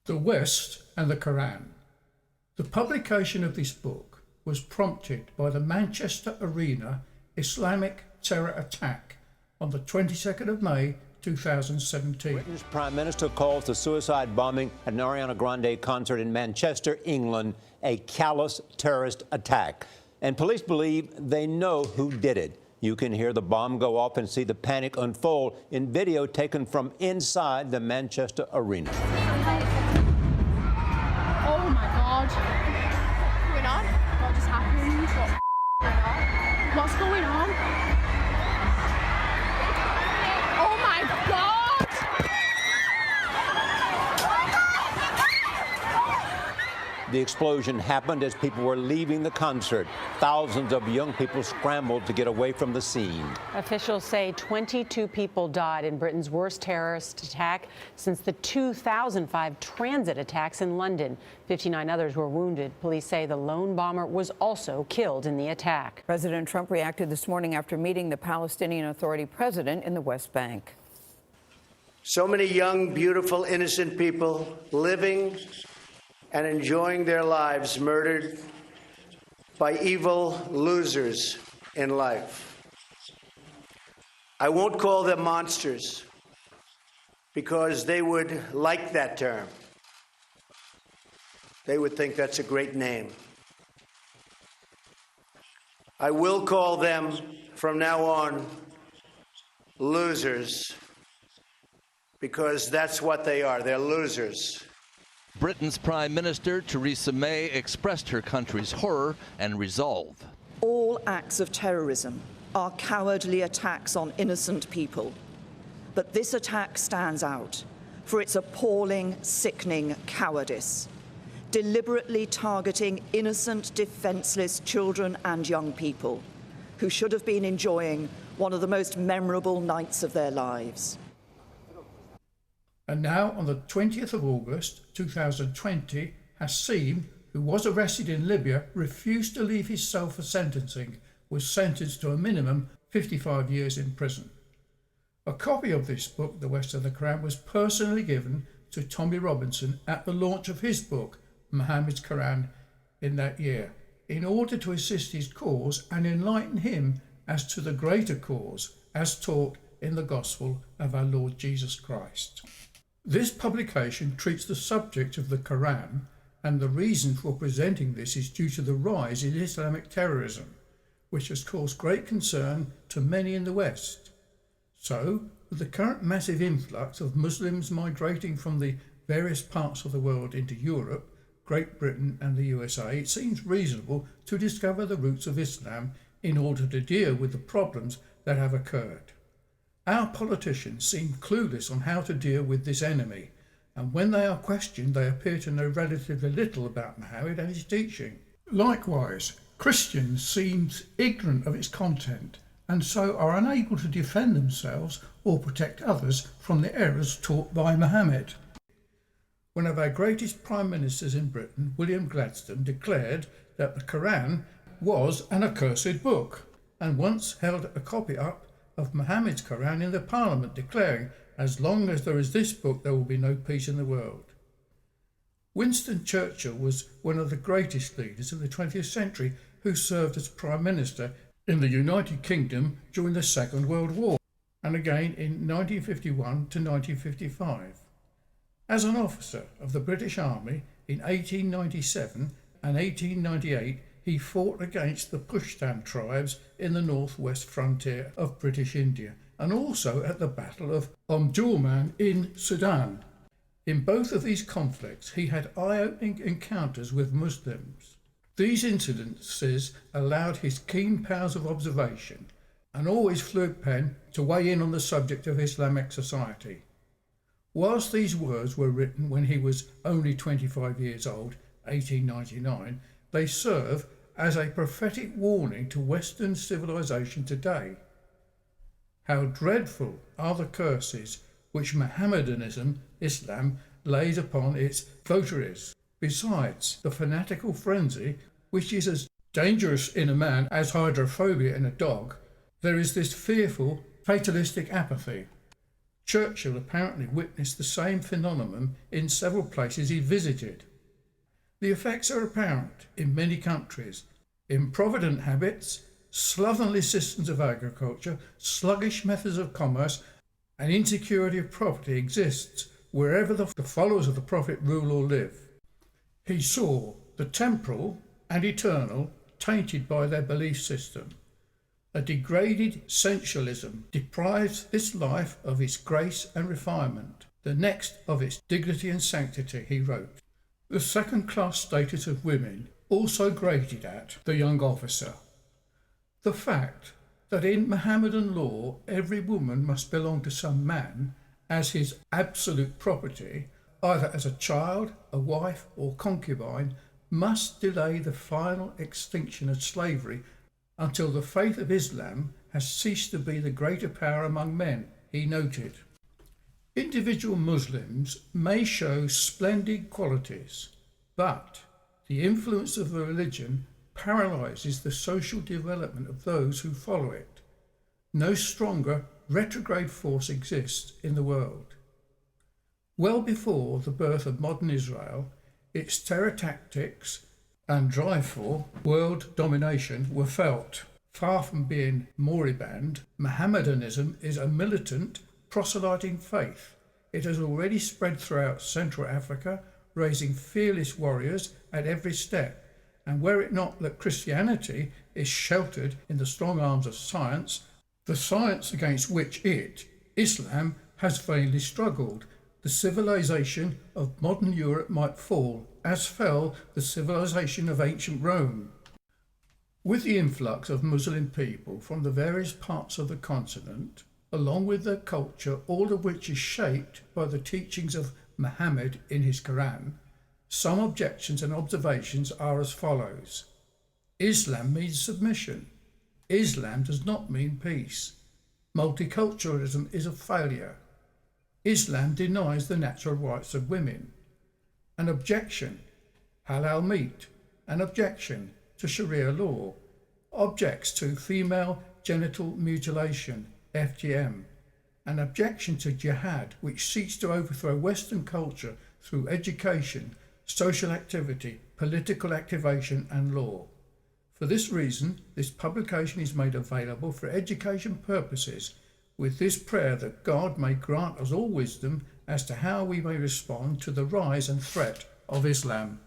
The West and the Quran. The publication of this book was prompted by the Manchester Arena Islamic terror attack on the 22nd of May 2017. Britain's Prime Minister calls the suicide bombing at an Ariana Grande concert in Manchester, England, a callous terrorist attack. And police believe they know who did it. You can hear the bomb go off and see the panic unfold in video taken from inside the Manchester Arena. Oh my God. What's going on? What just happened? What's going on? Oh my God! The explosion happened as people were leaving the concert. Thousands of young people scrambled to get away from the scene. Officials say 22 people died in Britain's worst terrorist attack since the 2005 transit attacks in London. 59 others were wounded. Police say the lone bomber was also killed in the attack. President Trump reacted this morning after meeting the Palestinian Authority president in the West Bank. So many young, beautiful, innocent people living and enjoying their lives murdered by evil losers in life. I won't call them monsters because they would like that term. They would think that's a great name. I will call them from now on losers because that's what they are. They're losers. Britain's Prime Minister Theresa May expressed her country's horror and resolve. All acts of terrorism are cowardly attacks on innocent people. But this attack stands out for its appalling, sickening cowardice, deliberately targeting innocent, defenseless children and young people who should have been enjoying one of the most memorable nights of their lives. And now, on the 20th of August 2020, Hassim, who was arrested in Libya, refused to leave his cell for sentencing, was sentenced to a minimum 55 years in prison. A copy of this book, The West and the Quran, was personally given to Tommy Robinson at the launch of his book, Muhammad's Quran, in that year, in order to assist his cause and enlighten him as to the greater cause as taught in the Gospel of our Lord Jesus Christ. This publication treats the subject of the Quran, and the reason for presenting this is due to the rise in Islamic terrorism, which has caused great concern to many in the West. So, with the current massive influx of Muslims migrating from the various parts of the world into Europe, Great Britain and the USA, it seems reasonable to discover the roots of Islam in order to deal with the problems that have occurred. Our politicians seem clueless on how to deal with this enemy, and when they are questioned, they appear to know relatively little about Muhammad and his teaching. Likewise, Christians seem ignorant of its content, and so are unable to defend themselves or protect others from the errors taught by Muhammad. One of our greatest prime ministers in Britain, William Gladstone, declared that the Quran was an accursed book, and once held a copy up of Muhammad's Quran in the Parliament, declaring, "As long as there is this book, there will be no peace in the world." Winston Churchill was one of the greatest leaders of the 20th century who served as Prime Minister in the United Kingdom during the Second World War, and again in 1951 to 1955. As an officer of the British Army in 1897 and 1898, he fought against the Pushtun tribes in the northwest frontier of British India, and also at the Battle of Omdurman in Sudan. In both of these conflicts, he had eye-opening encounters with Muslims. These incidences allowed his keen powers of observation and always fluid pen to weigh in on the subject of Islamic society. Whilst these words were written when he was only 25 years old, 1899, they serve as a prophetic warning to Western civilization today. How dreadful are the curses which Mohammedanism, Islam, lays upon its votaries. Besides the fanatical frenzy, which is as dangerous in a man as hydrophobia in a dog, there is this fearful, fatalistic apathy. Churchill apparently witnessed the same phenomenon in several places he visited. The effects are apparent in many countries. Improvident habits, slovenly systems of agriculture, sluggish methods of commerce, and insecurity of property exists wherever the followers of the prophet rule or live. He saw the temporal and eternal tainted by their belief system. A degraded sensualism deprives this life of its grace and refinement, the next of its dignity and sanctity, he wrote. The second-class status of women also grated at the young officer. The fact that in Mohammedan law every woman must belong to some man as his absolute property, either as a child, a wife or concubine, must delay the final extinction of slavery until the faith of Islam has ceased to be the greater power among men, he noted. Individual Muslims may show splendid qualities, but the influence of the religion paralyses the social development of those who follow it. No stronger retrograde force exists in the world. Well before the birth of modern Israel, its terror tactics and drive for world domination were felt. Far from being moribund, Mohammedanism is a militant, proselyting faith. It has already spread throughout Central Africa, raising fearless warriors at every step. And were it not that Christianity is sheltered in the strong arms of science, the science against which it, Islam, has vainly struggled, the civilization of modern Europe might fall, as fell the civilization of ancient Rome. With the influx of Muslim people from the various parts of the continent, along with their culture, all of which is shaped by the teachings of Muhammad in his Quran, some objections and observations are as follows. Islam means submission. Islam does not mean peace. Multiculturalism is a failure. Islam denies the natural rights of women. An objection, halal meat. An objection to Sharia law. Objects to female genital mutilation, FGM. An objection to jihad, which seeks to overthrow Western culture through education, social activity, political activation and law. For this reason, this publication is made available for education purposes, with this prayer that God may grant us all wisdom as to how we may respond to the rise and threat of Islam.